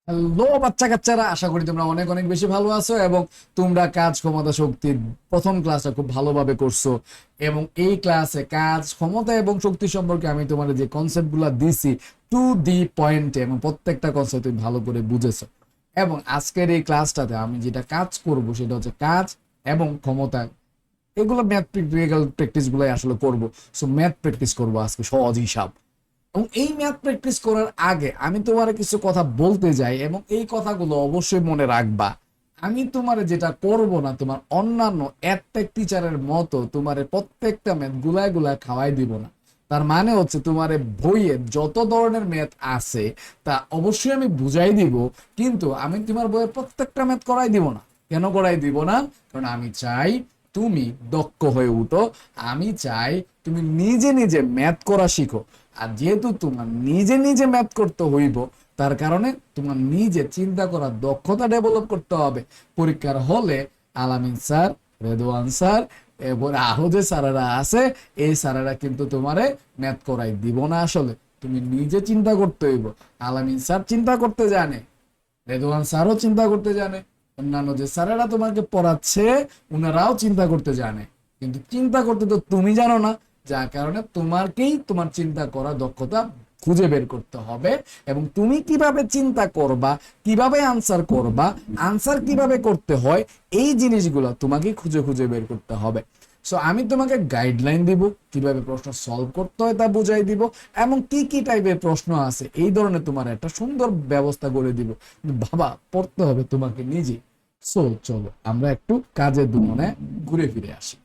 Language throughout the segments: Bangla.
হ্যালো বাচ্চা কাচ্চারা, আশা করি তোমরা অনেক অনেক বেশি ভালো আছো এবং তোমরা কাজ ক্ষমতা শক্তির প্রথম ক্লাসটা খুব ভালোভাবে করছো। এবং এই ক্লাসে কাজ ক্ষমতা এবং শক্তি সম্পর্কে আমি তোমার যে কনসেপ্টগুলো দিছি টু দি পয়েন্টে, এবং প্রত্যেকটা কনসেপ্ট তুমি ভালো করে বুঝেছো। এবং আজকের এই ক্লাসটাতে আমি যেটা কাজ করব সেটা হচ্ছে কাজ এবং ক্ষমতা, এগুলো ম্যাথ প্র্যাকটিক্যাল প্র্যাকটিস গুলাই আসলে করবো। সো ম্যাথ প্র্যাকটিস করবো আজকে, সহজ হিসাব। এবং এই ম্যাথ প্র্যাকটিস করার আগে আমি তোমার কিছু কথা বলতে যাই, এবং এই কথাগুলো অবশ্যই মনে রাখবা। আমি তোমার যেটা করব না, তোমার অন্যান্য অ্যাডটেক টিচারের মতো তোমার প্রত্যেকটা ম্যাথ গুলায় গুলায় খাওয়াই দিব না। তার মানে হচ্ছে তোমার বইয়ে যত ধরনের ম্যাথ আছে তা অবশ্যই আমি বুঝাই দিব, কিন্তু আমি তোমার বইয়ের প্রত্যেকটা ম্যাথ করাই দিব না। কেন করাই দিব না? কারণ আমি চাই তুমি দক্ষ হয়ে উঠো। আমি চাই তুমি নিজে নিজে ম্যাথ করা শিখো। আর যেহেতু তোমার নিজে নিজে ম্যাথ করতে হইব, তার কারণে তোমার নিজে চিন্তা করার দক্ষতা ডেভেলপ করতে হবে। পরীক্ষার হলে আলামিন স্যার, রেদওয়ান স্যার, এরপরে আরো যে স্যারেরা আছে, এই স্যারেরা কিন্তু তোমারে ম্যাথ করাই দিব না। আসলে তুমি নিজে চিন্তা করতে হইব। আলামিন স্যার চিন্তা করতে জানে, রেদওয়ান স্যারও চিন্তা করতে জানে, অন্যান্য যে স্যারেরা তোমাকে পড়াচ্ছে উনারাও চিন্তা করতে জানে, কিন্তু চিন্তা করতে তো তুমি জানো না। যার কারণে তোমাকেই তোমার চিন্তা করা দক্ষতা খুঁজে বের করতে হবে। এবং তুমি কিভাবে চিন্তা করবা, কিভাবে আনসার করবা, আনসার কিভাবে করতে হয়, এই জিনিসগুলো তোমাকে খুঁজে খুঁজে বের করতে হবে। সো আমি তোমাকে গাইডলাইন দিব, কিভাবে প্রশ্ন সলভ করতে হয় তা বুঝাই দিব, এবং কি কি টাইপের প্রশ্ন আছে এই ধরনের তোমার একটা সুন্দর ব্যবস্থা করে দিব। বাবা, পড়তে হবে তোমাকে নিজে। সো চলো আমরা একটু কাজের দুনিয়ায় ঘুরে ফিরে আসি।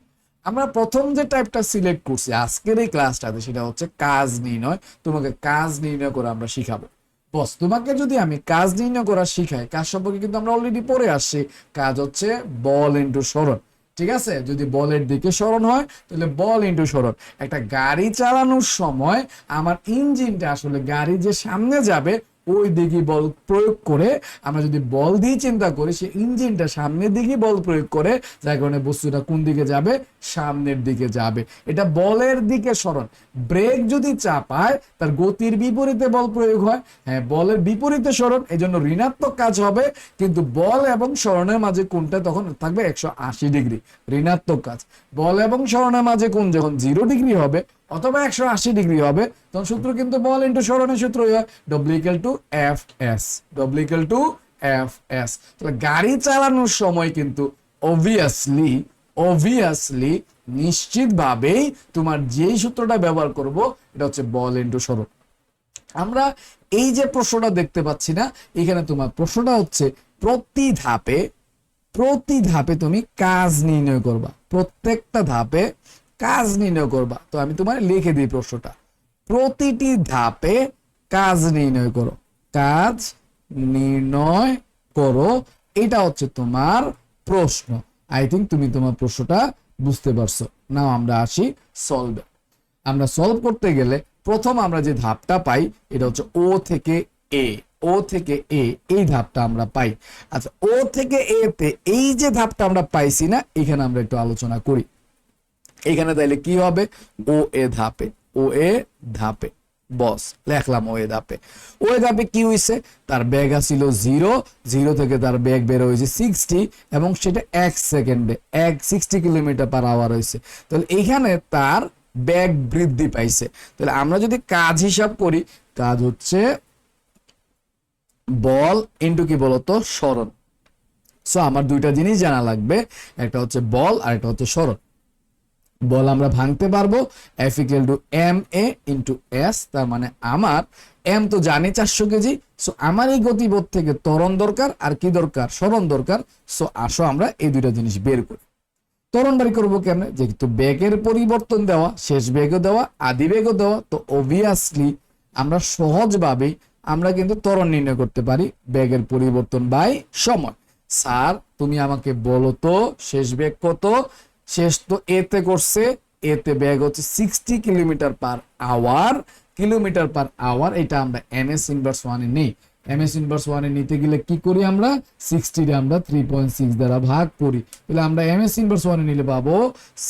আমরা প্রথম যে টাইপটা সিলেক্ট করছি আজকের এই ক্লাসটাতে, সেটা হচ্ছে কাজ নির্ণয়। তোমাকে কাজ নির্ণয় করে আমরা শিখাবো। বস, তোমাকে যদি আমি কাজ নির্ণয় করা শিখাই, কাজ সম্পর্কে কিন্তু আমরা অলরেডি পড়ে আসছি। কাজ হচ্ছে বল ইনটু সরণ। ঠিক আছে, যদি বলের দিকে সরণ হয় তাহলে বল ইনটু সরণ। একটা গাড়ি চালানোর সময় আমার ইঞ্জিনটা আসলে গাড়ি যে সামনে যাবে ওই দিকে বল প্রয়োগ করে, আমরা যদি বল দিয়ে চিন্তা করি, সে ইঞ্জিনটা সামনের দিকে বল প্রয়োগ করে, যার কারণে বস্তুটা কোন দিকে যাবে? সামনের দিকে যাবে। এটা বলের দিকে সরণ। ব্রেক যদি চাপায় তার গতির বিপরীতে বল প্রয়োগ হয়। হ্যাঁ, বলের বিপরীতে সরণ, এই জন্য ঋণাত্মক কাজ হবে। কিন্তু বল এবং সরণের মাঝে কোনটা তখন থাকবে? 180 ডিগ্রি, ঋণাত্মক কাজ। বল এবং সরণের মাঝে কোন যখন 0 ডিগ্রি হবে অথবা 180 ডিগ্রি হবে, তখন সূত্র কিন্তু বল ইন্টু সরণের সূত্র হয় W equal to F S. W equal to F S. তাহলে গাড়ি চালানোর সময় কিন্তু অবভিয়াসলি অবভিয়াসলি নিশ্চিতভাবেই তোমার যেই সূত্রটা ব্যবহার করব এটা হচ্ছে বল ইন্টু সরণ। আমরা এই যে প্রশ্নটা দেখতে পাচ্ছি না, এখানে তোমার প্রশ্নটা হচ্ছে প্রতি ধাপে প্রতি ধাপে তুমি কাজ নির্ণয় করবা। প্রত্যেকটা ধাপে কাজ নির্ণয় করবা। তো আমি তোমার লিখে দিই প্রশ্নটা, প্রতিটি ধাপে কাজ নির্ণয় করো। কাজ নির্ণয় করো, এটা হচ্ছে তোমার প্রশ্ন। আই থিঙ্ক তুমি তোমার প্রশ্নটা বুঝতে পারছো। নাও আমরা আসি সলভে। আমরা সলভ করতে গেলে প্রথম আমরা যে ধাপটা পাই এটা হচ্ছে ও থেকে এ। ও থেকে এ, এই ধাপটা আমরা পাই। আচ্ছা, ও থেকে এ তে এই যে ধাপটা আমরা পাইছি না, এখানে আমরা একটু আলোচনা করি। এখানে তাইলে কি হবে? ও এ ধাপে, ও এ ধাপে, বস লেখলাম ও এ ধাপে। ও এ ধাপে কি হয়েছে? তার বেগ আসছিল 0, 0 থেকে তার বেগ বের হয়েছে 60, এবং সেটা 1 সেকেন্ডে 60 কিলোমিটার/আওয়ার হয়েছে। তাহলে এইখানে তার বেগ বৃদ্ধি পাইছে। তাহলে আমরা যদি কাজ হিসাব করি, কাজ হচ্ছে বল ইন্টু কি বলতো? সরণ। সো আমার দুইটা জিনিস জানা লাগবে, একটা হচ্ছে বল আর একটা হচ্ছে সরণ। বল আমরা ভাঙতে পারবো, F equal to M A into S. তার মানে আমার এম তো জানি 400 কেজি। সো আমার এই গতিপথ থেকে ত্বরণ দরকার, আর কি দরকার? সরণ দরকার। সো আসো আমরা এই দুইটা জিনিস বের করি। ত্বরণ বাড়ি করবো কেমনে? যেহেতু বেগের পরিবর্তন দেওয়া, শেষ বেগও দেওয়া, আদি বেগও দেওয়া, তো অবভিয়াসলি আমরা সহজভাবেই আমরা কিন্তু ত্বরণ নির্ণয় করতে পারি বেগের পরিবর্তন বাই সময়। স্যার তুমি আমাকে বলো তো শেষ বেগ কত? শেষ তো এতে করছে, এতে বেগ হচ্ছে 60 কিলোমিটার/আওয়ার। কিলোমিটার/আওয়ার এটা আমরা এম এস ইনভার্স ওয়ানে নেই। এম এস ইনভার্স ওয়ানে নিতে গেলে কি করি? আমরা 60 আমরা 3.6 দ্বারা ভাগ করি। তাহলে আমরা এম এস ইনভার্স ওয়ানে নিলে পাবো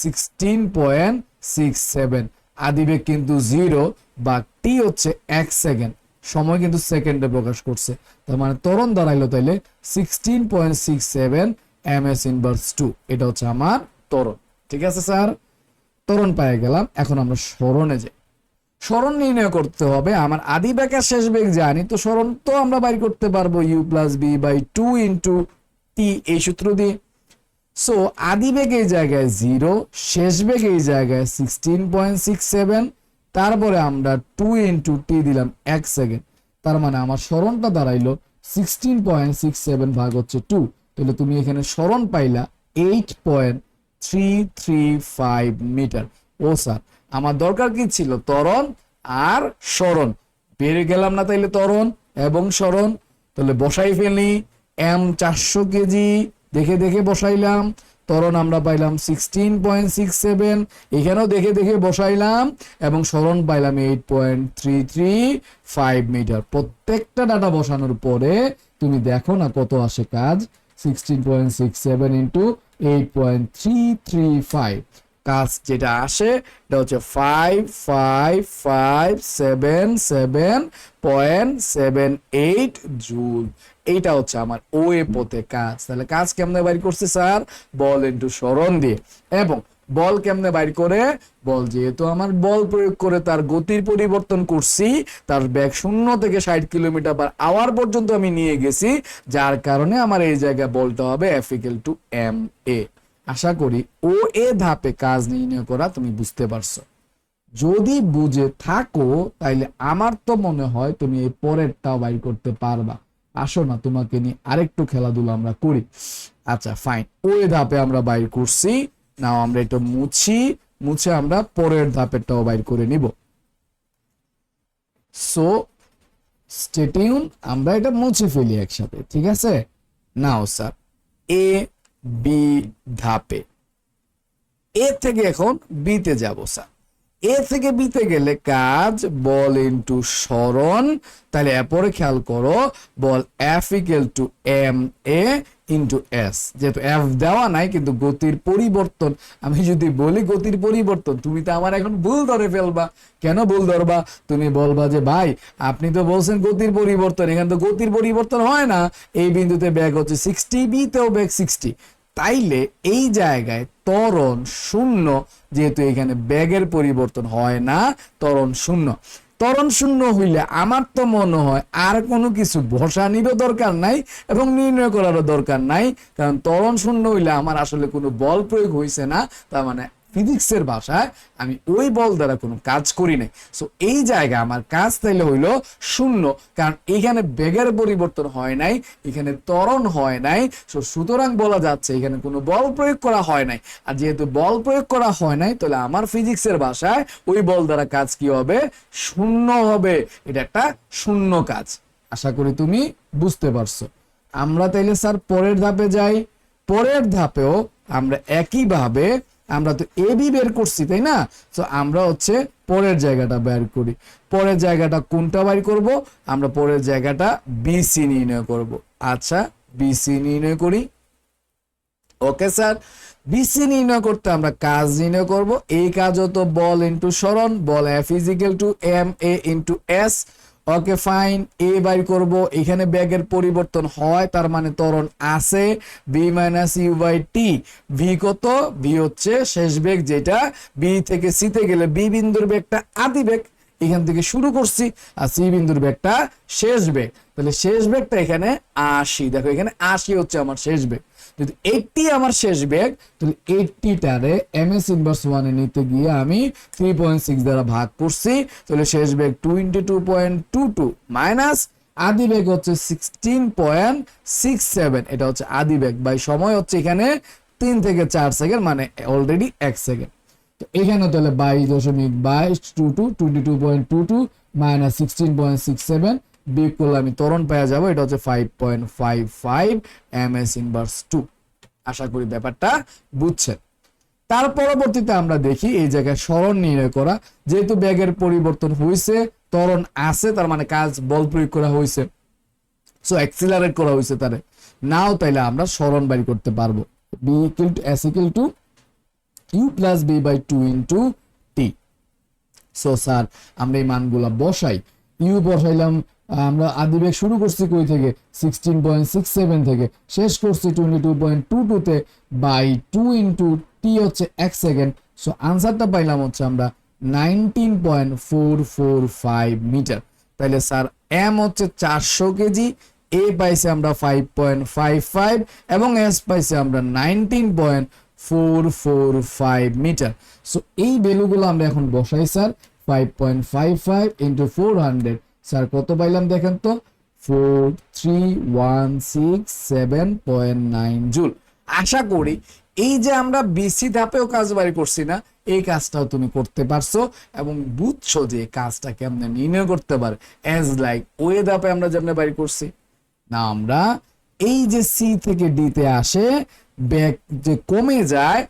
16.67। আদিবেগ কিন্তু 0 বা টি হচ্ছে 1 সেকেন্ড। সময় কিন্তু সেকেন্ডে প্রকাশ করছে, তার মানে ত্বরণ দাঁড়াইলো তাইলে 16.67 ms ইনভার্স 2, এটা হচ্ছে আমার ত্বরণ। ঠিক আছে স্যার, ত্বরণ পেয়ে গেলাম। এখন আমরা সরণে যাই। সরণ নির্ণয় করতে হবে, আমার আদি বেগ আর শেষ বেগ জানি, তো সরণ তো আমরা বাইর করতে পারবো u plus B by 2 into t, এই সূত্র দিয়ে। সো আদি বেগ এই জায়গায় 0, শেষ বেগ এই জায়গায় 16.67, তারপরে আমরা 2 ইন্টু টি দিলাম 1 সেকেন্ড, তার মানে আমার সরণটা দাঁড়াইলো 16.67 ভাগ হচ্ছে 2, তাহলে তুমি এখানে সরণ পাইলা 8.335 মিটার। ও স্যার, আমার দরকার কি ছিল? ত্বরণ আর সরণ। পেরে গেলাম না তাইলে ত্বরণ এবং সরণ, তাহলে বসাই ফেলি। এম 400 কেজি, দেখে দেখে বসাইলাম। ত্বরণ আমরা পাইলাম 16.67, এখানেও দেখে দেখে বসাইলাম, এবং সরণ পাইলাম 8.335 মিটার। প্রত্যেকটা ডাটা বসানোর পরে তুমি দেখো না কত আসে কাজ। 16.67 ইন্টু 8.335, কাজ যেটা আসে এটা হচ্ছে 5557.78 জুল। এইটা হচ্ছে আমার ওয়ে পথে কাজ। তাহলে কাজ কেমনে বাইর করছে স্যার? বল ইন্টু সরণ দিয়ে। এবং বল কেমনে বাইর করে? বল যেহেতু আমার বল প্রয়োগ করে তার গতির পরিবর্তন করছি, তার বেগ 0 থেকে 60 কিলোমিটার পার আওয়ার পর্যন্ত আমি নিয়ে গেছি, যার কারণে আমার এই জায়গায় বলটা হবে F = ma। আশা করি ও এ ধাপে কাজ নির্ণয় করা তুমি বুঝতে পারছো। যদি বুঝে থাকো তাইলে আমার তো মনে হয় তুমি এই পরেরটাও বাইর করতে পারবা। আসো না, তোমাকে নিয়ে আরেকটু খেলাধুলা আমরা করি। আচ্ছা ফাইন, ও এ ধাপে আমরা বাইর করছি। নাও আমরা এটা মুছে আমরা পরের ধাপেরটাও বাইর করে নিব। সো স্টে টিউন, আমরা এটা মুছে ফেলি একসাথে, ঠিক আছে? নাও স্যার, এ বি ধাপে এ থেকে এখন বিতে যাব স্যার। এ থেকে বিতে গেলে কাজ বল ইন্টু সরণ, তাহলে এরপরে খেয়াল করো বল F = ma ইন্টু এস। যেহেতু এফ দেওয়া নাই কিন্তু গতির পরিবর্তন, আমি যদি বলি গতির পরিবর্তন, তুমি তো আমার এখন ভুল ধরে ফেলবা। কেন ভুল ধরবা? তুমি বলবা যে ভাই আপনি তো বলছেন গতির পরিবর্তন, এখানে তো গতির পরিবর্তন হয় না। এই বিন্দুতে বেগ হচ্ছে 60, বি তেও বেগ 60, তাইলে এই জায়গায় ত্বরণ 0, যেহেতু এখানে বেগের পরিবর্তন হয় না, ত্বরণ 0। ত্বরণ 0 হইলে আমার তো মনে হয় আর কোনো কিছু বসানিরও দরকার নাই এবং নির্ণয় করারও দরকার নাই, কারণ ত্বরণ 0 হইলে আমার আসলে কোনো বল প্রয়োগ হইছে না, তার মানে ফিজিক্সের ভাষায় আমি ওই বল দ্বারা কোনো কাজ করি নাই। সো এই জায়গায় আমার কাজ তাইলে হইলো 0, কারণ এখানে বেগের পরিবর্তন হয় নাই, এখানে ত্বরণ হয় নাই। সো সুতরাং বলা যাচ্ছে এখানে কোনো বল প্রয়োগ করা হয় নাই। আর যেহেতু বল প্রয়োগ করা হয় নাই, তাহলে আমার ফিজিক্সের ভাষায় ওই বল দ্বারা কাজ কি হবে? 0 হবে। এটা একটা 0 কাজ। আশা করি তুমি বুঝতে পারছো। আমরা তাইলে স্যার পরের ধাপে যাই। পরের ধাপেও আমরা একইভাবে, আমরা তো এ বি বের করছি তাই না? তো আমরা হচ্ছে পরের জায়গাটা বের করি। পরের জায়গাটা কোনটা বের করব? আমরা পরের জায়গাটা বিসি নির্ণয় করব। আচ্ছা বিসি নির্ণয় করি। ওকে স্যার, বিসি নির্ণয় করতে আমরা কাজ নির্ণয় করব। এই কাজ হতো বল ইন্টু সরণ, বল F = ma into s. Okay fine, এ বাইর করব। এখানে বেগের পরিবর্তন হয়, তার মানে ত্বরণ আছে B minus you by T. V কত? ভি হচ্ছে শেষ বেগ, যেটা বি থেকে সিতে গেলে বি বিন্দুর বেগটা আদি বেগ, এখান থেকে শুরু করছি, আর সি বিন্দুর বেগটা শেষ বেগ। তাহলে শেষ বেগটা এখানে 80, দেখো এখানে 80 হচ্ছে আমার শেষ বেগ। যদি 80 আমার শেষ বেগ, তাহলে 80টারে ms ইনভার্স 1 এ নিতে গিয়ে আমি 3.6 দ্বারা ভাগ করছি, তাহলে শেষ বেগ 22.22 মাইনাস আদি বেগ হচ্ছে 16.67, এটা হচ্ছে আদি বেগ বাই সময় হচ্ছে এখানে 3 থেকে 4 সেকেন্ড, মানে অলরেডি 1 সেকেন্ড। তো এখানে তাহলে 22.22 মাইনাস 16.67 বিয়োগ করলে আমি ত্বরণ পেয়ে যাবো, এটা হচ্ছে 5.55 ms ইনভার্স 2। আশা করি ব্যাপারটা বুঝছেন। তার পরবর্তীতে আমরা দেখি এই জায়গায় সরণ নির্ণয় করা। যেহেতু বেগের পরিবর্তন হয়েছে, ত্বরণ আছে, তার মানে কাজ বল প্রয়োগ করা হয়েছে, সো অ্যাক্সিলারেট করা হয়েছে তারে। নাও তাইলে আমরা সরণ বাইর করতে পারবো। b = s = u plus b by 2 into টি। সো স্যার আমরা এই মানগুলা বসাই। ইউ বসাইলাম আমরা আদি বেগ শুরু করছি কই থেকে 16.67 থেকে, শেষ করছি 22.22 তে বাই 2 ইন্টু টি হচ্ছে 1 সেকেন্ড। সো আনসারটা পাইলাম হচ্ছে আমরা 19.445 মিটার। তাইলে স্যার এম হচ্ছে 400 কেজি, এ পাইছে আমরা 5.55 এবং এস পাইছে আমরা 19.445 মিটার। সো এই ভ্যালুগুলো আমরা এখন বসাই স্যার। 5.55 ইন্টু 400 স্যার কত পাইলাম দেখেন তো, 43167.9 জুল। আশা করি এই যে আমরা বিসি ধাপেও কাজ বাড়ি করছি না, এই কাজটাও তুমি করতে পারছো এবং বুঝছো যে কাজটা কেমনে নির্ণয় করতে পারে। অ্যাজ লাইক ওয়ে ধাপে আমরা যেমন বাড়ি করছি না, আমরা এই যে সি থেকে ডি তে আসে ব্যাক যে কমে যায়,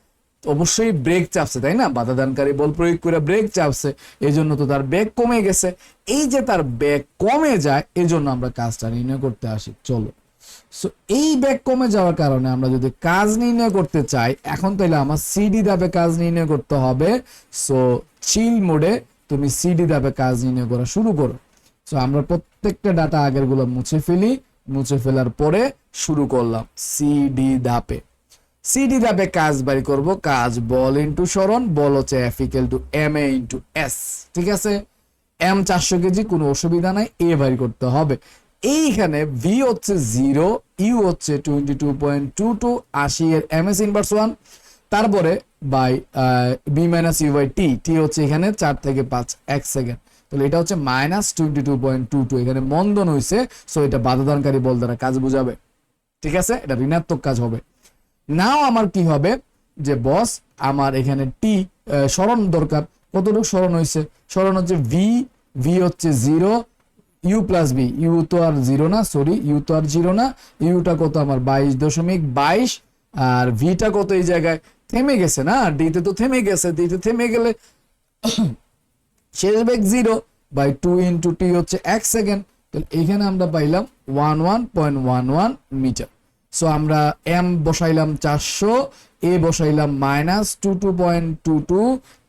অবশ্যই ব্রেক চাপছে তাই না, বাধাদানকারী বল প্রয়োগ করে ব্রেক চাপছে, এই জন্য তো তার বেগ কমে গেছে। এই যে তার বেগ কমে যায় এই জন্য আমরা কাজটা নির্ণয় করতে আসি। চলো, সো এই বেগ কমে যাওয়ার কারণে আমরা যদি কাজ নির্ণয় করতে চাই এখন, তাহলে আমার সিডি ধাপে কাজ নির্ণয় করতে হবে। সো চিল মোডে তুমি সিডি ধাপে কাজ নির্ণয় করা শুরু করো। সো আমরা প্রত্যেকটা ডাটা আগের গুলো মুছে ফেলি, মুছে ফেলার পরে শুরু করলাম সিডি ধাপে। সিডি ধাপে কাজ বাড়ি করব, কাজ বল ইন্টু সরণ, বল হচ্ছে F equal to M A into S. ঠিক আছে, এম 400 কেজি, কোনো অসুবিধা নাই, এ বাড়ি করতে হবে। এইখানে ভি হচ্ছে 0, ইউ হচ্ছে 22.22, 80 এর এম এস ইনভার্স 1, তারপরে by b minus you by t, t হচ্ছে এখানে 4 থেকে 5 1 সেকেন্ড। তাহলে এটা হচ্ছে মাইনাস 22.22, এখানে মন্দন হয়েছে, সো এটা বাধাদানকারী বল দ্বারা কাজ বুঝাবে। ঠিক আছে, এটা ঋণাত্মক কাজ হবে। নাও আমার কি হবে যে বস, আমার এখানে টি সরণ দরকার, কতটুকু সরণ হয়েছে, সরণ হচ্ছে ভি, ভি হচ্ছে 0, ইউ প্লাস বি, ইউ তো আর 0 না, সরি ইউ তো আর 0 না, ইউটা কত আমার 22.22, আর ভিটা কত এই জায়গায় থেমে গেছে না, ডিতে তো থেমে গেছে, ডিতে থেমে গেলে শেষ বেগ 0 বাই 2 ইন্টু টি হচ্ছে 1 সেকেন্ড। তাহলে এখানে আমরা পাইলাম 11.11 মিটার। সো আমরা এম বসাইলাম 400, এ বসাইলাম মাইনাস 22.22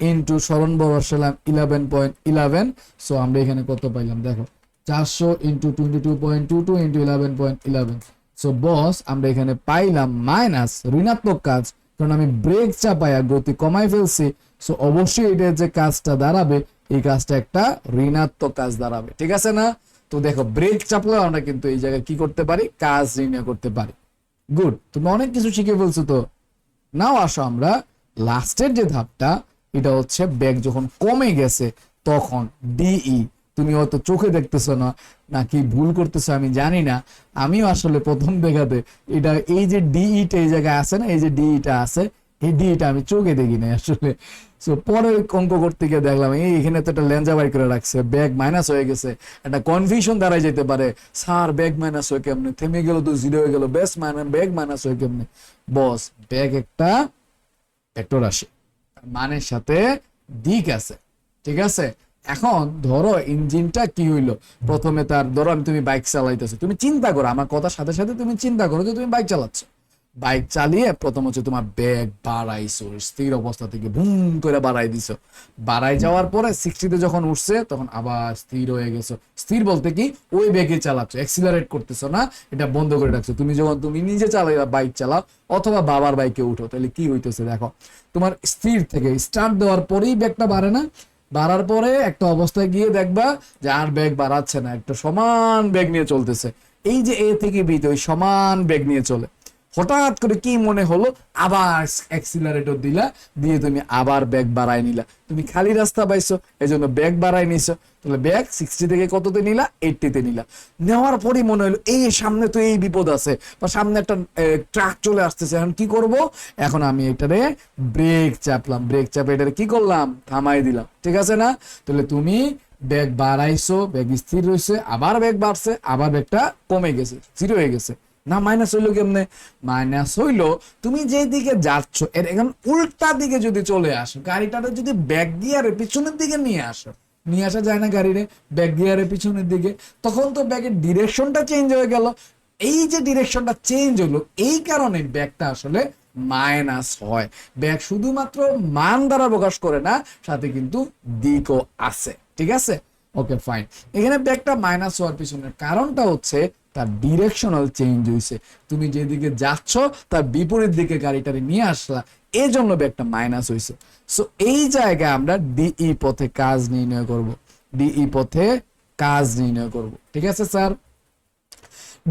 ইন্টু সরণ বসাইলাম 11.11। সো আমরা এখানে কত পাইলাম দেখো, 400 ইন্টু 22.22 ইন্টু 11.11। সো বস আমরা এখানে পাইলাম মাইনাস ঋণাত্মক কাজ, কারণ আমি ব্রেক চাপায়া গতি কমাই ফেলছি। সো অবশ্যই এটা যে কাজটা দাঁড়াবে, এই কাজটা একটা ঋণাত্মক কাজ দাঁড়াবে। ঠিক আছে না? তো দেখো ব্রেক চাপলেও আমরা কিন্তু এই জায়গায় কি করতে পারি, কাজ নির্ণয় করতে পারি। গুড, তুমি অনেক কিছু শিখে ফেলছো। তো নাও আসো আমরা লাস্টের যে ধাপটা, এটা হচ্ছে বেগ যখন কমে গেছে তখন ডিই। তুমি হয়তো চোখে দেখতেছো না, নাকি ভুল করতেছো আমি জানি না, আমিও আসলে প্রথম দেখাতে এটা এই যে ডিইটা এই জায়গায় আছে না, এই যে ডিইটা আছে, এই ডিইটা আমি চোখে দেখি না আসলে। সো পরে অঙ্ক করতে গিয়ে দেখলাম এই এখানে তো একটা লেঞ্জা বাই করে রাখছে, ব্যাগ মাইনাস হয়ে গেছে, একটা কনফিউশন দাঁড়ায় যেতে পারে, স্যার ব্যাগ মাইনাস হয়ে কেমনে, থেমে গেল তো 0 হয়ে গেল, বেশ ব্যাগ মাইনাস হয়ে কেমনে। বস ব্যাগ একটা ভেক্টর রাশি, মানের সাথে দিক আছে। ঠিক আছে, এখন ধরো ইঞ্জিনটা কি হইলো, প্রথমে তার ধরো তুমি বাইক চালাইতেছো, তুমি চিন্তা করো, আমার কথার সাথে সাথে তুমি চিন্তা করো যে তুমি বাইক চালাচ্ছ, বাইক চালিয়ে প্রথম হচ্ছে তোমার বেগ বাড়াইছো, স্থির অবস্থা থেকে বুম করে বাড়াই দিছো, বাড়াই যাওয়ার পরে 60 তে যখন উঠছে তখন আবার স্থির হয়ে গেছো। স্থির বলতে কি, ওই বেগে চালাচ্ছ, এক্সিলারেট করতেছো না, এটা বন্ধ করে রাখছো। তুমি যখন তুমি নিজে চালাইবা, বাইক চালাও অথবা বাবার বাইকে উঠো, তাহলে কি হইতেছে দেখো, তোমার স্থির থেকে স্টার্ট দেওয়ার পরেই বেগটা বাড়ে না, বাড়ার পরে একটা অবস্থায় গিয়ে দেখবা যে আর বেগ বাড়াচ্ছে না, একটা সমান বেগ নিয়ে চলতেছে। এই যে এ থেকে বি তে ওই সমান বেগ নিয়ে চলে, হঠাৎ করে কি মনে হলো, আবার অ্যাক্সিলারেটর দিলা, দিয়ে তুমি আবার ব্যাগ বাড়াই নিলা, তুমি খালি রাস্তা পাইছো এই জন্য ব্যাগ বাড়াই নিছো। তাহলে ব্যাগ 60 থেকে কততে নিলা, 80 তে নিলা। নেওয়ার পরই মনে হলো এই সামনে তো এই বিপদ আছে, বা সামনে একটা ট্রাক চলে আসতেছে, এখন কি করব, এখন আমি এটারে ব্রেক চাপলাম, ব্রেক চাপে এটারে কি করলাম, থামাই দিলাম। ঠিক আছে না? তাহলে তুমি ব্যাগ বাড়াইছো, ব্যাগ স্থির রয়েছে, আবার ব্যাগ বাড়ছে, আবার ব্যাগটা কমে গেছে, 0 হয়ে গেছে না। মাইনাস হইলো কেমনে, মাইনাস হইলো তুমি যে দিকে যাচ্ছ এর এখন উল্টা দিকে যদি চলে আসো, গাড়িটাতে যদি ব্যাক গিয়ারের পিছনের দিকে নিয়ে আসো, নিয়ে আসা যায় না গাড়িরে ব্যাক গিয়ারের পিছনের দিকে, তখন তো ব্যাগের ডিরেকশনটা চেঞ্জ হয়ে গেল। এই যে ডিরেকশনটা চেঞ্জ হলো, এই কারণে ব্যাগটা আসলে মাইনাস হয়। ব্যাগ শুধুমাত্র মান দ্বারা প্রকাশ করে না, সাথে কিন্তু দিকও আছে। ঠিক আছে, ওকে ফাইন। এখানে ব্যাগটা মাইনাস হওয়ার পিছনের কারণটা হচ্ছে তার ডিরেকশনাল চেঞ্জ হয়েছে, তুমি যেদিকে যাচ্ছ তার বিপরীত দিকে গাড়িটারে নিয়ে আসলা, এই জন্য ব্যাগটা মাইনাস হয়েছে। সো এই জায়গায় আমরা ডিই পথে কাজ নির্ণয় করব, ডিই পথে কাজ নির্ণয় করব। ঠিক আছে স্যার,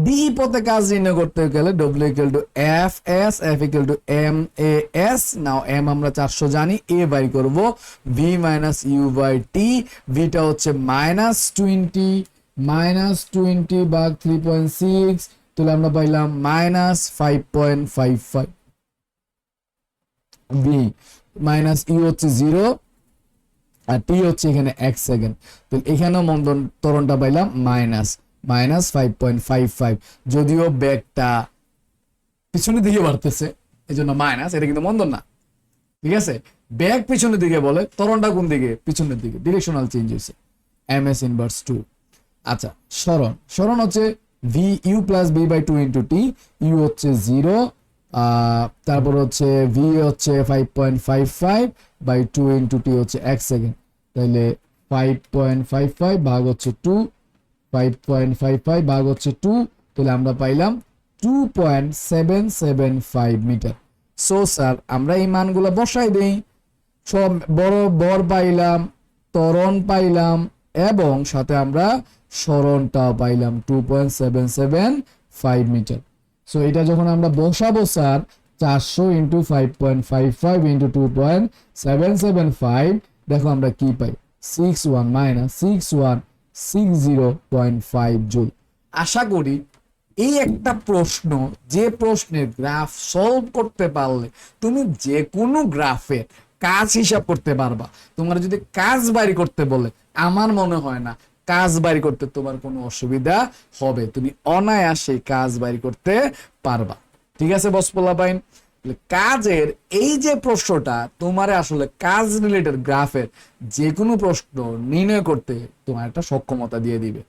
ডি পথে কাজ নির্ণয় করতে গেলে W equal to F S, F equal to M A S. Now M আমরা 400 জানি, এ বাই করব V minus you by T. ভিটা হচ্ছে -20 ভাগ 3.6, তাহলে আমরা পাইলাম -5.55। ভি মাইনাস ইউ হচ্ছে 0 আর টি হচ্ছে এখানে 1 সেকেন্ড, তো এখানেও মন্দন ত্বরণটা পাইলাম -5.55। যদিও ব্যাগটা পিছনের দিকে বাড়তেছে এই জন্য মাইনাস, এটা কিন্তু মন্দন না। ঠিক আছে, ব্যাগ পিছনের দিকে বলে, ত্বরণটা কোন দিকে? পিছনের দিকে, ডিরেকশনাল চেঞ্জ হয়েছে। M S inverse 2। আচ্ছা, সরণ হচ্ছে V U plus B by 2 into T. U হচ্ছে 0, তারপর হচ্ছে ভি হচ্ছে 5.55 বাই 2 ইন্টু টি হচ্ছে 1 সেকেন্ড, তাহলে 5.55 ভাগ হচ্ছে 2, 5.55 ভাগ হচ্ছে 2, তাহলে আমরা পাইলাম 2.775 মিটার। সো স্যার আমরা এই মানগুলো বসাই দেই, সব বড় বর পাইলাম, ত্বরণ পাইলাম এবং সাথে আমরা সরণটাও পাইলাম 2.775 মিটার। সো এটা যখন আমরা বসাবো স্যার 400 ইন্টু 5.55 ইন্টু 2.775, দেখো আমরা কি পাই 61-6160.5 জুল। আশা করি এই একটা প্রশ্ন, যে প্রশ্নের গ্রাফ সলভ করতে পারলে তুমি যে কোনো গ্রাফের কাজ হিসাব করতে পারবা। তোমার যদি কাজ বাইর করতে বলে, আমার মনে হয় না কাজ বাইর করতে তোমার কোনো অসুবিধা হবে, তুমি অনায়াসে কাজ বাইর করতে পারবা। ঠিক আছে বস পোলাপাইন, কাজের এই যে প্রশ্নটা তোমার আসলে কাজ রিলেটেড গ্রাফের যে কোনো প্রশ্ন নির্ণয় করতে তোমার একটা সক্ষমতা দিয়ে দিবে।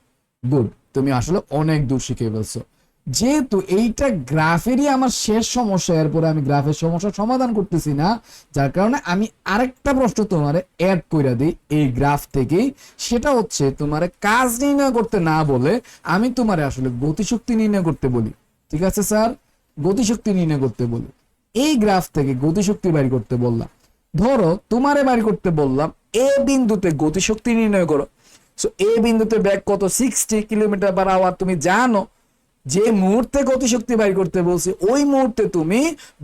গুড, তুমি আসলে অনেক দূর শিখে ফেলছো। যেহেতু এইটা গ্রাফেরই আমার শেষ সমস্যা, এরপরে আমি গ্রাফের সমস্যার সমাধান করতেছি না, যার কারণে আমি আরেকটা প্রশ্ন তোমার অ্যাড করে দিই এই গ্রাফ থেকেই। সেটা হচ্ছে তোমার কাজ নির্ণয় করতে না বলে আমি তোমার আসলে গতিশক্তি নির্ণয় করতে বলি। ঠিক আছে স্যার, গতিশক্তি নির্ণয় করতে বলি। এই গ্রাফ থেকে গতিশক্তি বাইর করতে বললাম, ধরো তোমারে বাইর করতে বললাম এ বিন্দুতে গতিশক্তি নির্ণয় করো। সো এ বিন্দুতে বেগ কত? 60 কিলোমিটার/আওয়ার। তুমি জানো যে মুহূর্তে গতিশক্তি বাইর করতে বলছি ওই মুহূর্তে তুমি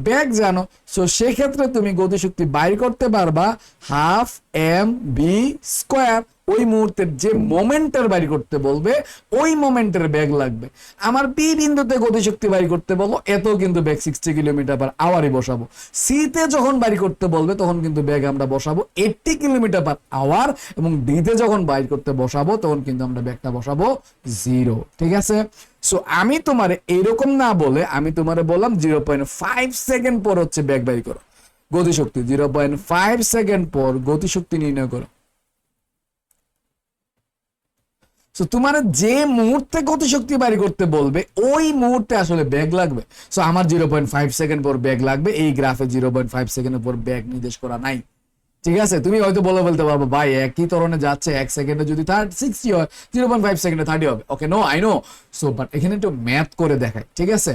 বেগ জানো, সো সেক্ষেত্রে তুমি গতিশক্তি বাইর করতে পারবা হাফ এম ভি স্কোয়ার। ওই মুহূর্তের যে মোমেন্টের বাইর করতে বলবে ওই মোমেন্টের বেগ লাগবে। আমার বি বিন্দুতে গতিশক্তি বাইর করতে বলো, এত কিন্তু বেগ 60 কিলোমিটার/আওয়ারই বসাবো। সিতে যখন বাইর করতে বলবে তখন কিন্তু বেগ আমরা বসাবো 80 কিলোমিটার/আওয়ার, এবং ডিতে যখন বাইর করতে বসাবো তখন কিন্তু আমরা বেগটা বসাবো 0। ঠিক আছে, সো আমি তোমার এইরকম না বলে আমি তোমারে বললাম 0.5 সেকেন্ড পর হচ্ছে বেগ বাইর করো, গতিশক্তি 0.5 সেকেন্ড পর গতিশক্তি নির্ণয় করো। সো তোমার যে মুহূর্তে গতিশক্তি বাইর করতে বলবে ওই মুহূর্তে আসলে বেগ লাগবে। সো আমার 0.5 সেকেন্ড পর বেগ লাগবে, এই গ্রাফে 0.5 সেকেন্ডের পর বেগ নির্দেশ করা নাই। ঠিক আছে, তুমি হয়তো বলতে পারবো ভাই একই ধরনের যাচ্ছে, 1 সেকেন্ডে যদি 60 হয় 0.5 সেকেন্ডে 30 হবে। Okay, no I know. So but এখানে একটু ম্যাথ করে দেখাই। ঠিক আছে,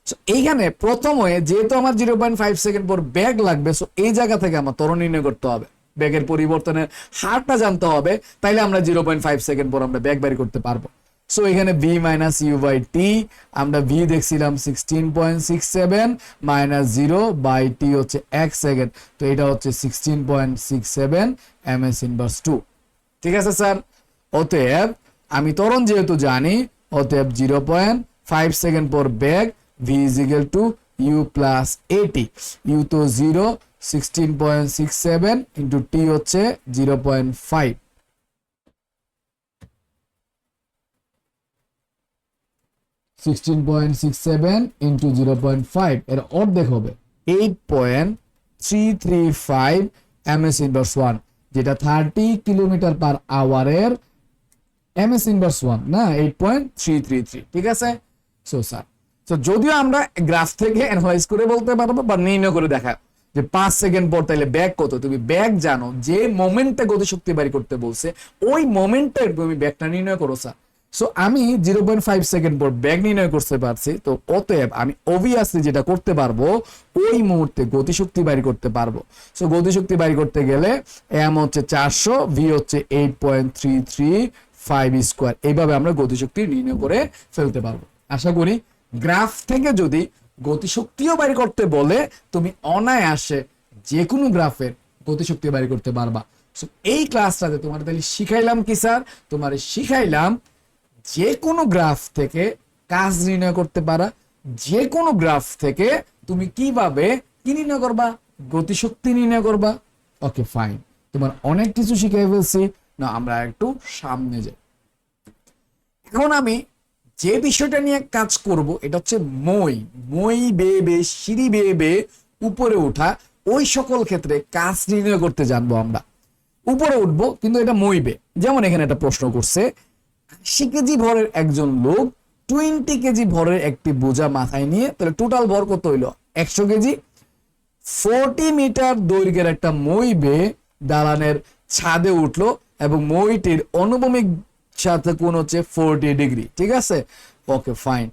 সো এইখানে প্রথমে যেহেতু আমার 0.5 সেকেন্ড পর বেগ লাগবে, সো এই জায়গা থেকে আমার ত্বরণ নির্ণয় করতে হবে, বেগের পরিবর্তনের হারটা জানতে হবে, তাইলে আমরা 0.5 সেকেন্ড পর আমরা বেগ বের করতে পারবো। সো এখানে v মাইনাস ইউ বাই টি, আমরা v দেখছিলাম 16.67 মাইনাস 0 বাই টি হচ্ছে 1 সেকেন্ড, তো এটা হচ্ছে 16.67 ms ইনভার্স 2। ঠিক আছে স্যার, অতএব আমি ত্বরণ যেহেতু জানি, অতএব 0.5 সেকেন্ড পর বেগ v is equal to u plus এটি। u তো 0, 16.67 ইন্টু টি হচ্ছে 0.5, ইন্টু 0.5 এর অর্ধেক হবে 8.335 ms ইনভার্স 1, যেটা 30 কিলোমিটার/আওয়ারের ms ইনভার্স 1 না 8.333। ঠিক আছে, সো স্যার, সো যদিও আমরা গ্রাফ থেকে অ্যানালাইজ করে বলতে পারবো বা নির্ণয় করে দেখা যে 5 সেকেন্ড পর, তাহলে ব্যাক কত? তুমি ব্যাক জানো, যে মোমেন্টে গতিশক্তি বাড়ি করতে বলছে ওই মোমেন্টের তুমি ব্যাকটা নির্ণয় করো স্যার। সো আমি 0.5 সেকেন্ড পর ব্যাক নির্ণয় করতে পারছি, তো অতএব আমি অবভিয়াসলি যেটা করতে পারবো ওই মুহূর্তে গতিশক্তি বাড়ি করতে পারবো। সো গতিশক্তি বাড়ি করতে গেলে এম হচ্ছে 400, ভি হচ্ছে 8.335 স্কোয়ার, এইভাবে আমরা গতিশক্তি নির্ণয় করে ফেলতে পারবো। আশা করি গ্রাফ থেকে যদি গতিশক্তিও বাড়ি করতে বলে তুমি অনায়াসে যে কোনো গ্রাফের গতিশক্তি বাড়ি করতে পারবা। সো এই ক্লাসটাতে তোমার তাহলে শিখাইলাম কি স্যার? তোমার শিখাইলাম যে কোনো গ্রাফ থেকে কাজ নির্ণয় করতে পারা, যে কোনো গ্রাফ থেকে তুমি কিভাবে কি নির্ণয় করবা? গতিশক্তি নির্ণয় করবা। ওকে ফাইন, তোমার অনেক কিছু শিখাই ফেলছি না, আমরা একটু সামনে যাই। এখন আমি যে বিষয়টা নিয়ে কাজ করব এটা হচ্ছে মই বেয়ে সিঁড়ি বেয়ে উপরে ওঠা, ওই সকল ক্ষেত্রে কাজ নির্ণয় করতে জানবো আমরা। উপরে উঠবো কিন্তু এটা মইবে। যেমন এখানে একটা প্রশ্ন করছে, 80 কেজি ভরের একজন লোক 20 কেজি ভরের একটি বোঝা মাথায় নিয়ে, তাহলে টোটাল ভর কত হইলো? 100 কেজি। 40 মিটার দৈর্ঘ্যের একটা মই বেয়ে দালানের ছাদে উঠলো এবং মইটির অনুভূমিক সাথে কোণ হচ্ছে 40 ডিগ্রি। ঠিক আছে, ওকে ফাইন।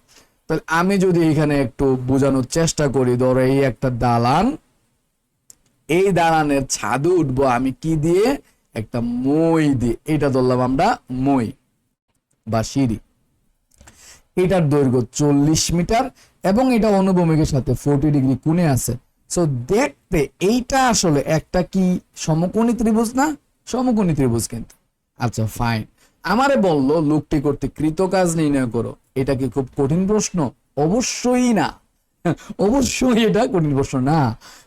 তাহলে আমি যদি এখানে একটু বোঝানোর চেষ্টা করি, ধরো এই একটা দালান, এই দালানের ছাদে উঠবো আমি কি দিয়ে? একটা মই দিয়ে। এটা ধরলাম আমরা মই বা সিঁড়ি। এটার দৈর্ঘ্য 40 মিটার এবং এটা অনুভূমিকের সাথে 40 ডিগ্রি কোণে আছে। সো দেখতে এইটা আসলে একটা কি সমকোণী ত্রিভুজ না? সমকোণী ত্রিভুজ কিন্তু। আচ্ছা ফাইন, আমারে বললো লোকটি কর্তৃক কৃত কাজ নির্ণয় করো। এটা কি খুব কঠিন প্রশ্ন? অবশ্যই না, অবশ্যই এটা কঠিন প্রশ্ন না।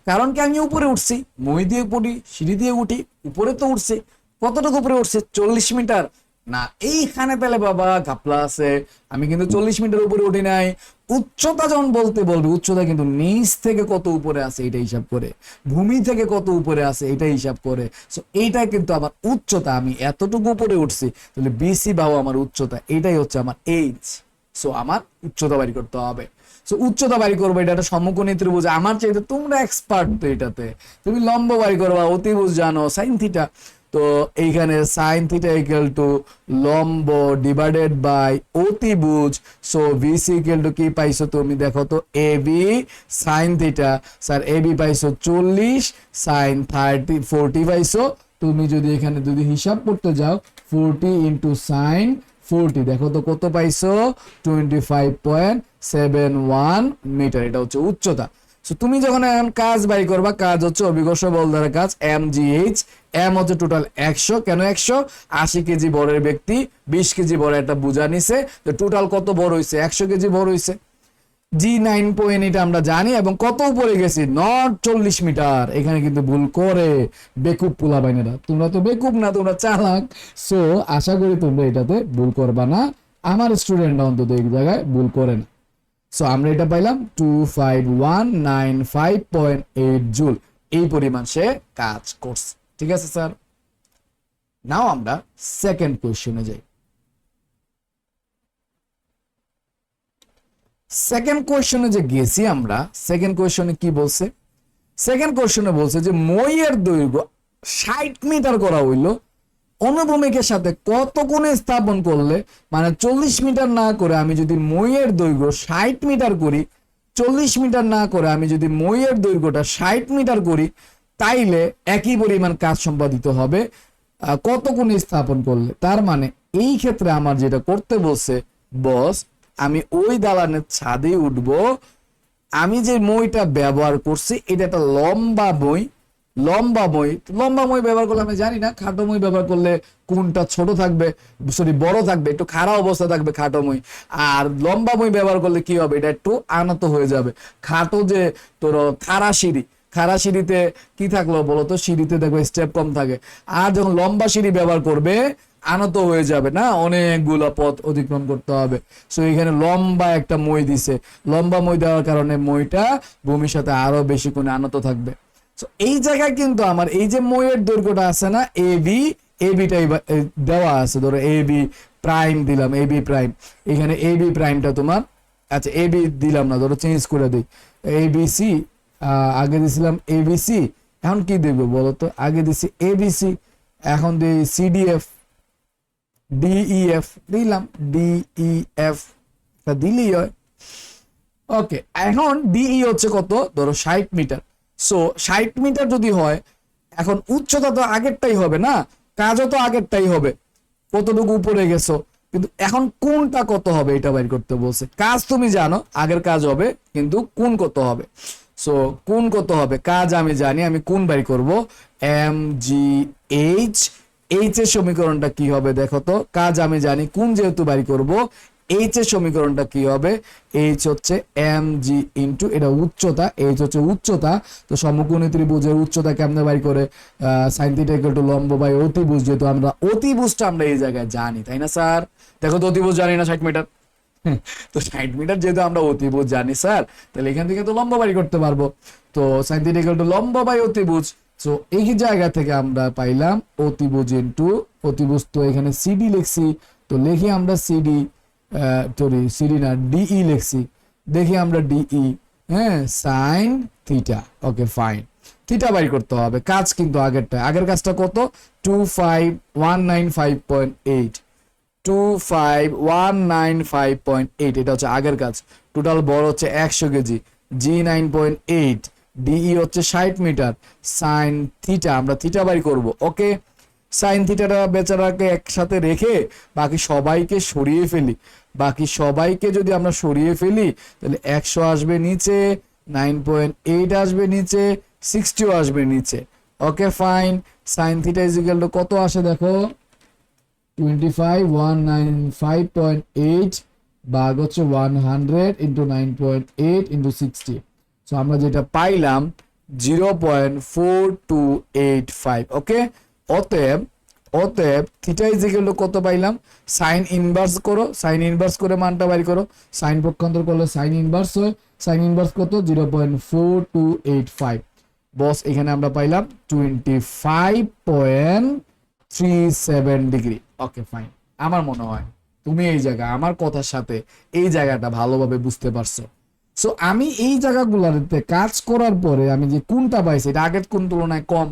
কারণ কি আমি উপরে উঠছি, মই দিয়ে পড়ি, সিঁড়ি দিয়ে উঠি, উপরে তো উঠছি। কতটুকু উপরে উঠছে? 40 মিটার না। এইখানে তাহলে বাবা ঘাপলা আছে, আমি কিন্তু 40 মিটার উপরে উঠি নাই। উচ্চতা যখন বলতে বলবে, উচ্চতা কিন্তু নিচ থেকে কত উপরে আছে এটা হিসাব করে, ভূমি থেকে কত উপরে আছে এটা হিসাব করে। সো এইটা কিন্তু আমার উচ্চতা, আমি এতটুকু উপরে উঠছি, তাহলে বিসি বাহু আমার উচ্চতা, এটাই হচ্ছে আমার এইচ। সো আমার উচ্চতা বাড়ি করতে হবে। সো উচ্চতা বাড়ি করবো, এটা একটা সমকোণী ত্রিভুজ। আমার চাইতে তোমরা এক্সপার্ট তো এটাতে, তুমি লম্ব বাড়ি করবা, অতিভুজ জানো, সাইন থিটা। তো এইখানে সাইন থিটা ইকুয়াল টু লম্ব ডিভাইডেড বাই অতিভুজ। সো বিসি ইকুয়াল টু কি পাইছো তুমি? দেখো তো, A B sine theta. Sir A B পাইছো 40, সাইন 40 পাইছো। তুমি যদি এখানে যদি হিসাব করতে যাও, 40 ইন্টু সাইন 40, দেখো তো কত পাইছো? 25.71 মিটার। এটা হচ্ছে উচ্চতা। সো তুমি যখন এখন কাজ বাই করবা, কাজ হচ্ছে অভিকর্ষ বল দ্বারা কাজ, এম জি এইচ। এম হচ্ছে টোটাল 100। কেন 100? 80 কেজি ভরের ব্যক্তি 20 কেজি ভরের একটা বোঝা নিছে, তো টোটাল কত ভর হইছে? 100 কেজি ভর হইছে। জি 9 এটা আমরা জানি, এবং কত উপরে গেছি? Not 40 metre. এখানে কিন্তু ভুল করে বেকুব পোলা বাইনেরা। তোমরা তো বেকুব না, তোমরা চালাক। সো আশা করি তোমরা এটাতে ভুল করবা না, আমার স্টুডেন্টরা অন্তত এই জায়গায় ভুল করে না। সো আমরা এটা পাইলাম 25195.8 জুল। এই পরিমাণ সে কাজ করছে। ঠিক আছে স্যার, নাও আমরা সেকেন্ড কোয়েশ্চনে যাই। সেকেন্ড কোয়েশ্চনে যে গেছি আমরা, সেকেন্ড কোয়েশ্চনে কি বলছে? সেকেন্ড কোয়েশ্চনে বলছে যে মইয়ের দৈর্ঘ্য 60 মিটার করা হইলো, অনুভূমিকের সাথে কত কোণে স্থাপন করলে, মানে 40 মিটার না করে আমি যদি মইয়ের দৈর্ঘ্য 60 মিটার করি, 40 মিটার না করে আমি যদি মইয়ের দৈর্ঘ্যটা 60 মিটার করি, তাইলে একই পরিমাণ কাজ সম্পাদিত হবে কত কোণে স্থাপন করলে। তার মানে এই ক্ষেত্রে আমার যেটা করতে বলছে, বস আমি ওই দালানের ছাদে উঠবো, আমি যে মইটা ব্যবহার করছি এটা একটা লম্বা মই। লম্বা মই ব্যবহার করলে আমি জানি না, খাটো মই ব্যবহার করলে কোনটা ছোট থাকবে, সরি বড় থাকবে, একটু খাড়া অবস্থা থাকবে খাটো মই। আর লম্বা মই ব্যবহার করলে কি হবে? এটা একটু আনত হয়ে যাবে। খাটো যে তোর খাড়া সিঁড়িতে কি থাকলো বলতো? সিঁড়িতে দেখবে স্টেপ কম থাকে। আর যখন লম্বা সিঁড়ি ব্যবহার করবে, আনত হয়ে যাবে না, অনেকগুলো পথ অতিক্রম করতে হবে। সো এখানে লম্বা একটা মই দিছে, লম্বা মই দেওয়ার কারণে মইটা ভূমির সাথে আরো বেশি কোণে আনত থাকবে। সো এই জায়গায় কিন্তু আমার এই যে মইয়ের দৈর্ঘ্যটা আছে না, এবিটাই দেওয়া আছে। ধরো এ বি প্রাইম দিলাম, এ বি প্রাইম। এখানে এ বি প্রাইমটা তোমার, আচ্ছা এ বি দিলাম না, ধরো চেঞ্জ করে দিই, এ বি সি আগে দিছিলাম এবিসি, এখন কি দেব বলো তো? আগে দিছি এবিসি, এখন দিই সিডিএফ, ডিইএফ দিলাম, ডিইএফ দিলেই হয়। ওকে, এখন ডিই হচ্ছে কত, ধরো 60 মিটার। সো 60 মিটার যদি হয়, এখন উচ্চতা তো আগেরটাই হবে না, কাজও তো আগেরটাই হবে, কতটুকু উপরে গেছো, কিন্তু এখন কোনটা কত হবে এটা বাইর করতে বলছে। কাজ তুমি জানো আগের কাজ হবে, কিন্তু কোন কত হবে। সো কোন কত হবে, কাজ আমি জানি, আমি কোন বাইর করব, এম জি এইচ। এইচ এর সমীকরণটা কি হবে দেখো তো, কাজ আমি জানি, কোন যেহেতু বাইর করব, এইচ এর সমীকরণটা কি হবে, এইচ হচ্ছে এম জি ইন্টু, এটা উচ্চতা, এইচ হচ্ছে উচ্চতা। তো সমকোণী ত্রিভুজের উচ্চতা কেমনে বাই করে, সাইন থিটা ইকুয়াল টু লম্ব বাই অতিভুজ, যেহেতু আমরা অতিভুজটা আমরা এই জায়গায় জানি, তাই না স্যার? দেখো তো অতিভুজ জানি না 60 মিটার, তো 60 মিটার যেহেতু আমরা অতিভুজ জানি স্যার, তাহলে এখান থেকে তো লম্ব বাই করতে পারবো। তো সাইন থিটা ইকুয়াল টু লম্ব বাই অতিভুজ। সো এই জায়গা থেকে আমরা পাইলাম অতিভুজ ইন্টু অতিভুজ, তো এখানে সিডি লিখছি, তো লিখি আমরা সিডি, সরি সিডি না ডিই লিখছি, দেখি আমরা ডিই, হ্যাঁ sine theta. Okay fine, theta by করতে হবে, কাজ কিন্তু আগেরটা, আগের কাজটা কত, 25195.8, 25195.8, এটা হচ্ছে আগের কাজ। টোটাল বড় হচ্ছে 100 কেজি, জি 9.8, ডিই হচ্ছে 60 মিটার, সাইন থিটা আমরা থিটা বাই করব। ওকে, সাইন থিটাটা বেচারাকে একসাথে রেখে বাকি সবাইকে সরিয়ে ফেলি, বাকি সবাইকে যদি আমরা সরিয়ে ফেলি তাহলে 100 আসবে নিচে, 9.8 আসবে নিচে, 60 আসবে নিচে। Okay fine, sine theta is equal to কত আসে দেখো, 25195.8 ভাগ হচ্ছে 100 ইন্টু 9.8 ইন্টু 60। সো আমরা যেটা পাইলাম 0.4285। ওকে, অতএব অতএব থিটা ইজ ইকুয়াল টু কত পাইলাম, সাইন ইনভার্স করো, সাইন ইনভার্স করে মানটা বাড়ি করো, সাইন পক্ষান্তর করলে সাইন ইনভার্স হয়, সাইন ইনভার্স কত 0.4285। বস এখানে আমরা পাইলাম 25.37 ডিগ্রি। ওকে ফাইন, আমার মনে হয় তুমি এই জায়গা আমার কথার সাথে এই জায়গাটা ভালোভাবে বুঝতে পারছো। সো আমি এই জায়গাগুলোতে কাজ করার পরে আমি যে কোনটা পাইছি এটা আগের কোন তুলনায় কম,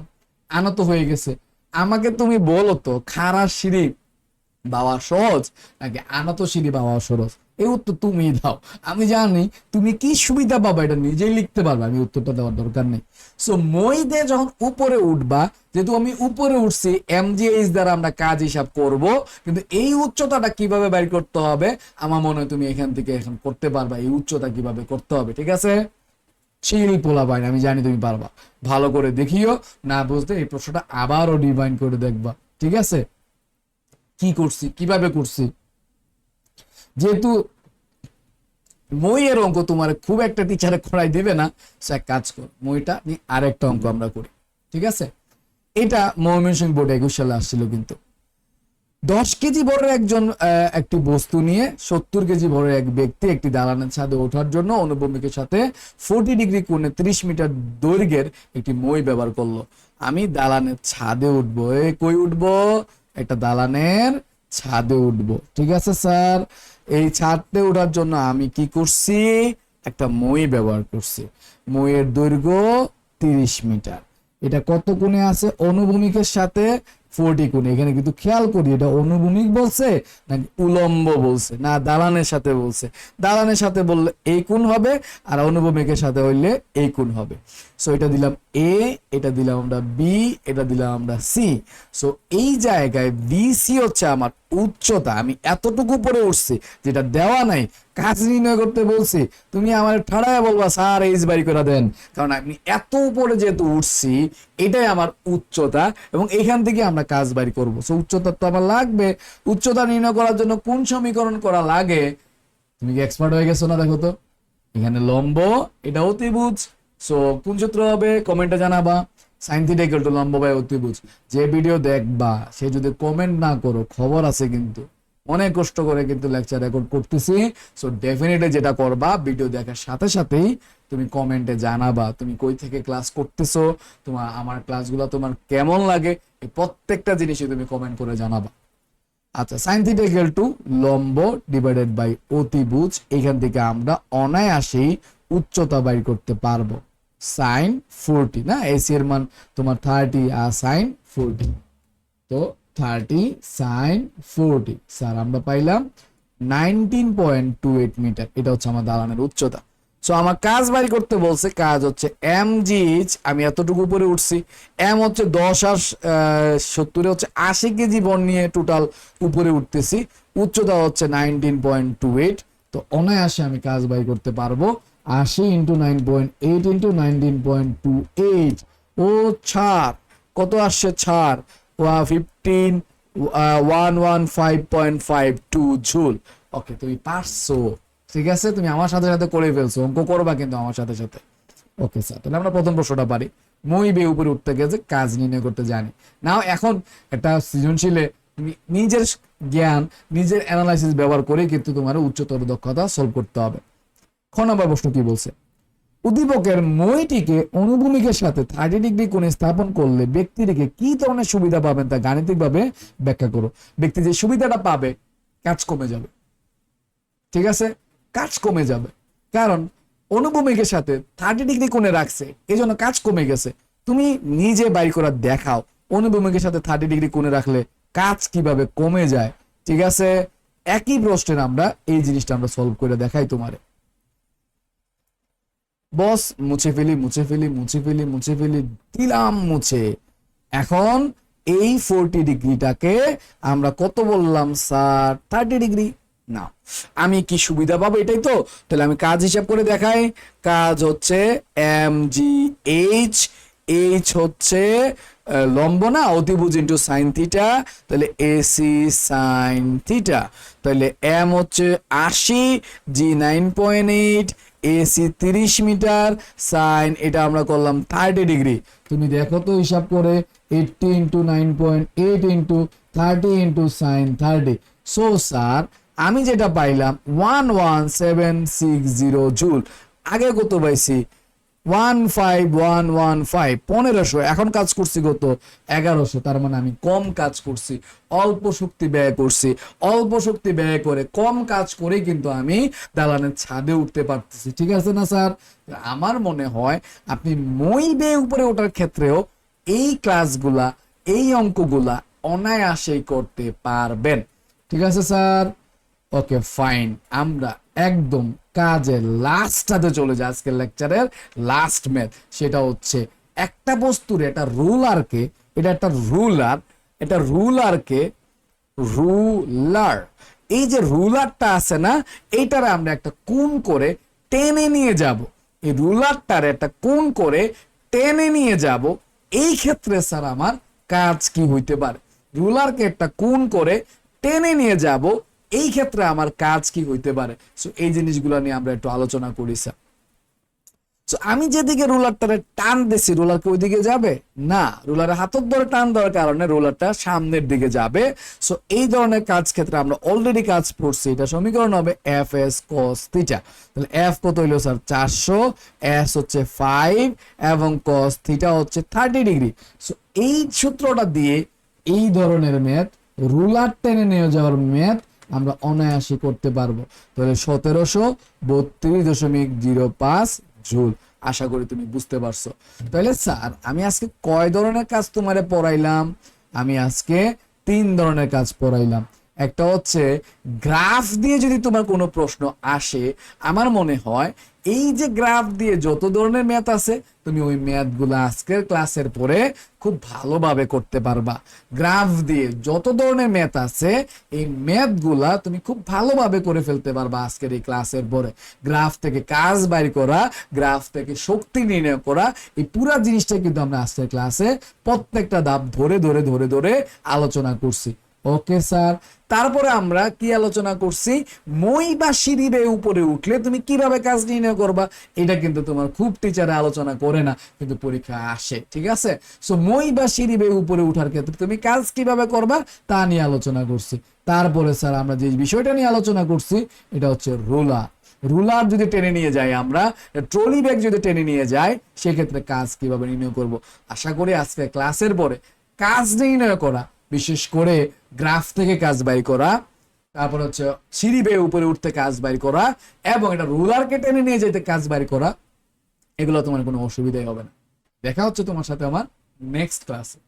আনত হয়ে গেছে। আমাকে তুমি বলো তো, খাড়া সিঁড়ি বাবা সহজ নাকি আনত সিঁড়ি বাবা সহজ, এই উত্তর তুমি দাও। আমি জানি তুমি কি সুবিধা পাবা এটা নিজেই লিখতে পারবে, আমি উত্তরটা দেওয়ার দরকার নেই। সো মই দিয়ে যখন উপরে উঠবা, যেহেতু আমি উপরে উঠছি, এমজিএইচ দ্বারা আমরা কাজ হিসাব করব, কিন্তু এই উচ্চতাটা কিভাবে বের করতে হবে আমার মনে হয় তুমি এখান থেকে এখন করতে পারবা, এই উচ্চতা কিভাবে করতে হবে। ঠিক আছে, চিল পোলা বাইন, আমি জানি তুমি পারবা, ভালো করে দেখিও, না বুঝতে এই প্রশ্নটা আবারও ডিভাইন করে দেখবা। ঠিক আছে, কি করছি কিভাবে করছি, যেহেতু মইয়ের অঙ্ক তোমার খুব একটা টিচারে করাই দিবে না, সে এক কাজ কর, মইটা আরেকটা অঙ্ক আমরা করি। ঠিক আছে, এটা ময়মনসিংহ বোর্ডে 21 সালে আসছিল, কিন্তু 10 কেজি ভরের একটি বস্তু নিয়ে 70 কেজি ভরের এক ব্যক্তি একটি দালানের ছাদে ওঠার জন্য অনুভূমিকের সাথে 40 ডিগ্রি কোণে 30 মিটার দৈর্ঘ্যের একটি মই ব্যবহার করলো। আমি দালানের ছাদে উঠবো, কই উঠবো, একটা দালানের ছাদে উঠবো। ঠিক আছে স্যার, এই ছাদে ওঠার জন্য আমি কি করছি, একটা মই ব্যবহার করছি। মইয়ের দৈর্ঘ্য 30 মিটার, এটা কত কোণে আছে, অনুভূমিকের সাথে 40 কোণে। এখানে কিন্তু খেয়াল করি এটা অনুভূমিক বলছে নাকি উলম্ব বলছে, না দালানের সাথে বলছে। দালানের সাথে বললে এই কোণ হবে, আর অনুভূমিকের সাথে হইলে এই কোণ হবে। সো এটা দিলাম এ, এটা দিলাম আমরা বি, এটা দিলাম আমরা সি। সো এই জায়গায় বিসি হচ্ছে আমার উচ্চতা, আমি এতটুকু পরে উঠছি, যেটা দেওয়া নাই, কাজ নির্ণয় করতে বলছি, তুমি আমার ঠাড়ায় বলবা স্যার এইচ বাড়ি করে দেন, কারণ আমি এত উপরে যেহেতু উঠছি, এটাই আমার উচ্চতা, এবং এখান থেকে আমরা কাজ বাড়ি করবো। সো উচ্চতা তো আমার লাগবে, উচ্চতা নির্ণয় করার জন্য কোন সমীকরণ করা লাগে, তুমি কি এক্সপার্ট হয়ে গেছো না? দেখো তো, এখানে লম্ব, এটা অতিভুজ। সো কোন সূত্র হবে কমেন্টে জানাবা, সাইন থিটা ইকুয়াল টু লম্ব বাই অতিভুজ। যে ভিডিও দেখবা সে যদি কমেন্ট না করো, খবর আছে কিন্তু অনেক কষ্ট করে কিন্তু লেকচার রেকর্ড করতেছি। সো ডেফিনেটলি যেটা করবা, ভিডিও দেখার সাথে সাথেই তুমি কমেন্টে জানাবা তুমি কই থেকে ক্লাস করতেছো, তোমার আমার ক্লাসগুলো তোমার কেমন লাগে, এই প্রত্যেকটা জিনিসই তুমি কমেন্ট করে জানাবা। আচ্ছা, সাইন থিটা ইকুয়াল টু লম্ব ডিভাইডেড বাই অতিভুজ, এখান থেকে আমরা অনায়াসেই উচ্চতা বাইর করতে পারবো। সাইন 40 না, এসি এর মান তোমার 30 আর সাইন 40, তো 30 সাইন 40 স্যার আমরা পাইলাম 19.28 মিটার। এটা হচ্ছে আমার দালানের উচ্চতা। সো আমার কাজ বাড়ি করতে বলছে, কাজ হচ্ছে mgh, আমি এতটুকু উপরে উঠছি, m হচ্ছে 10 আর 70 হচ্ছে 80 কেজি বন নিয়ে টোটাল উপরে উঠতেছি, উচ্চতা হচ্ছে 19.28। তো অনায়াসে আমি কাজ বাড়ি করতে পারবো 80 ইন্টু 9.8 ইন্টু 19.28। ও ছাড়, কত আসছে ছাড়, 115.52 জুল। ওকে, তুমি পারছো, ঠিক আছে, তুমি আমার সাথে সাথে করে ফেলছো, অঙ্ক করবা কিন্তু আমার সাথে সাথে। ওকে স্যার, তাহলে আমরা প্রথম প্রশ্নটা পারি, মই বে উপরে উঠতে গেছে কাজ নির্ণয় করতে জানি। নাও এখন একটা সৃজনশীলে তুমি নিজের জ্ঞান, নিজের অ্যানালাইসিস ব্যবহার করে কিন্তু তোমার উচ্চতর দক্ষতা সলভ করতে হবে। খ নম্বর প্রশ্ন কি বলছে, উদ্দীপকের মইটিকে অনুভূমিকের সাথে 30 ডিগ্রি কোণে স্থাপন করলে ব্যক্তিটিকে কি ধরনের সুবিধা পাবেন তা গাণিতিকভাবে ব্যাখ্যা করো। ব্যক্তি যে সুবিধাটা পাবে, কাজ কমে যাবে, ঠিক আছে, কাজ কমে যাবে, কারণ অনুভূমিকের সাথে 30 ডিগ্রি কোণে রাখছে, এই জন্য কাজ কমে গেছে। তুমি নিজে বাইর করা দেখাও অনুভূমিকের সাথে 30 ডিগ্রি কোণে রাখলে কাজ কিভাবে কমে যায়। ঠিক আছে, একই প্রশ্নের আমরা এই জিনিসটা আমরা সলভ করে দেখাই তোমারে। বস মুছে ফেলি মুছে ফেলি মুছে ফেলি মুছে ফেলি দিলাম মুছে। এখন এই 40 ডিগ্রিটাকে আমরা কত বললাম স্যার, 30 ডিগ্রি। না, আমি কি সুবিধা পাবো এটাই তো, তাহলে আমি কাজ হিসাব করে দেখাই। কাজ হচ্ছে mgh, h হচ্ছে লম্ব না, অতিভুজ ইন্টু সাইন থিটা, তাহলে এসি সাইন থিটা, তাহলে m হচ্ছে 80, g 9.8, এসি 30 মিটার, সাইন এটা আমরা করলাম 30 ডিগ্রি। তুমি দেখো তো হিসাব করে, 80 into 9.8 into 30 into sign 30। So sir আমি যেটা পাইলাম 11760 জুল। আগে কত পাইছি 15115, 1500। এখন কাজ করছি কত 1100, তার মানে আমি কম কাজ করছি, অল্প শক্তি ব্যয় করছি। অল্প শক্তি ব্যয় করে কম কাজ করে কিন্তু আমি দালানের ছাদে উঠতে পারতেছি, ঠিক আছে না স্যার? আমার মনে হয় আপনি মই বেয়ে উপরে ওঠার ক্ষেত্রেও এই ক্লাসগুলা, এই অঙ্কগুলা অনায়াসেই করতে পারবেন, ঠিক আছে স্যার? ওকে ফাইন, আমরা একদম কাজের লাস্টটাতে চলে যায়। আজকের লেকচারের লাস্ট ম্যাথ, সেটা হচ্ছে একটা বস্তুর, এটা রুলারকে, এটা একটা রুলার, এটা রুলারকে, রুলার, এই যে রুলারটা আছে না, এইটারে আমরা একটা কোণ করে টেনে নিয়ে যাব। এই রুলারটারে একটা কোণ করে টেনে নিয়ে যাব। এই ক্ষেত্রে স্যার আমার কাজ কি হইতে পারে? রুলারকে একটা কোণ করে টেনে নিয়ে যাব, এই ক্ষেত্রে আমার কাজ কি হইতে পারে? সো এই জিনিসগুলো নিয়ে আমরা একটু আলোচনা করি স্যার। সো আমি যেদিকে রুলারটারে টান দিছি, রুলার কি ওইদিকে যাবে না, রুলারের হাতের ধরে টান দেওয়ার কারণে রুলারটা সামনের দিকে যাবে। সো এই ধরনের কাজ ক্ষেত্রে আমরা অলরেডি কাজ পড়ছি, এটা সমীকরণ হবে এফ এস কস থিটা। তাহলে এফ কত হইলো স্যার 400, এস হচ্ছে 5 এবং কস থিটা হচ্ছে 30 ডিগ্রি। সো এই সূত্রটা দিয়ে এই ধরনের ম্যাথ, রুলার টেনে নিয়ে যাওয়ার ম্যাথ আমরা অনায়াসে করতে পারবো। তাহলে 1732.05 জুল। আশা করি তুমি বুঝতে পারছো। তাহলে স্যার আমি আজকে কয় ধরনের কাজ তোমারে পড়াইলাম? আমি আজকে 3 ধরনের কাজ পড়াইলাম। একটা হচ্ছে গ্রাফ দিয়ে যদি তোমার কোনো প্রশ্ন আসে, আমার মনে হয় এই যে গ্রাফ দিয়ে যত ধরনের ম্যাথ আছে, তুমি ওই ম্যাথগুলো আজকের ক্লাসের পরে খুব ভালোভাবে করতে পারবা। গ্রাফ দিয়ে যত ধরনের ম্যাথ আছে, এই ম্যাথগুলা তুমি খুব ভালোভাবে করে ফেলতে পারবা আজকের এই ক্লাসের পরে। গ্রাফ থেকে কাজ বাইর করা, গ্রাফ থেকে শক্তি নির্ণয় করা, এই পুরো জিনিসটা কিন্তু আমরা আজকের ক্লাসে প্রত্যেকটা ধাপ ধরে ধরে ধরে ধরে আলোচনা করছি। ওকে স্যার, তারপরে আমরা কি আলোচনা করছি? মই বা সিঁড়ি বেয়ে উপরে উঠলে তুমি কিভাবে কাজ নির্ণয় করবা, এটা কিন্তু তোমার খুব টিচারে আলোচনা করে না, কিন্তু পরীক্ষা আসে, ঠিক আছে? সো মই বা সিঁড়ি বেয়ে উপরে উঠার ক্ষেত্রে তুমি কাজ কিভাবে করবা তা নিয়ে আলোচনা করছি। তারপরে স্যার আমরা যে বিষয়টা নিয়ে আলোচনা করছি, এটা হচ্ছে রুলার। রুলার যদি টেনে নিয়ে যাই, আমরা ট্রলি ব্যাগ যদি টেনে নিয়ে যাই, সেক্ষেত্রে কাজ কিভাবে নির্ণয় করব। আশা করি আজকে ক্লাসের পরে কাজ নির্ণয় করা, বিশেষ করে গ্রাফ থেকে কাজ বাই করা, তারপর হচ্ছে সিঁড়ি বেয়ে উপরে উঠতে কাজ বাই করা, এবং এটা রুলারকে টেনে নিয়ে যেতে কাজ বাই করা, এগুলো তোমার কোনো অসুবিধাই হবে না। দেখা হচ্ছে তোমার সাথে আমার নেক্সট ক্লাসে।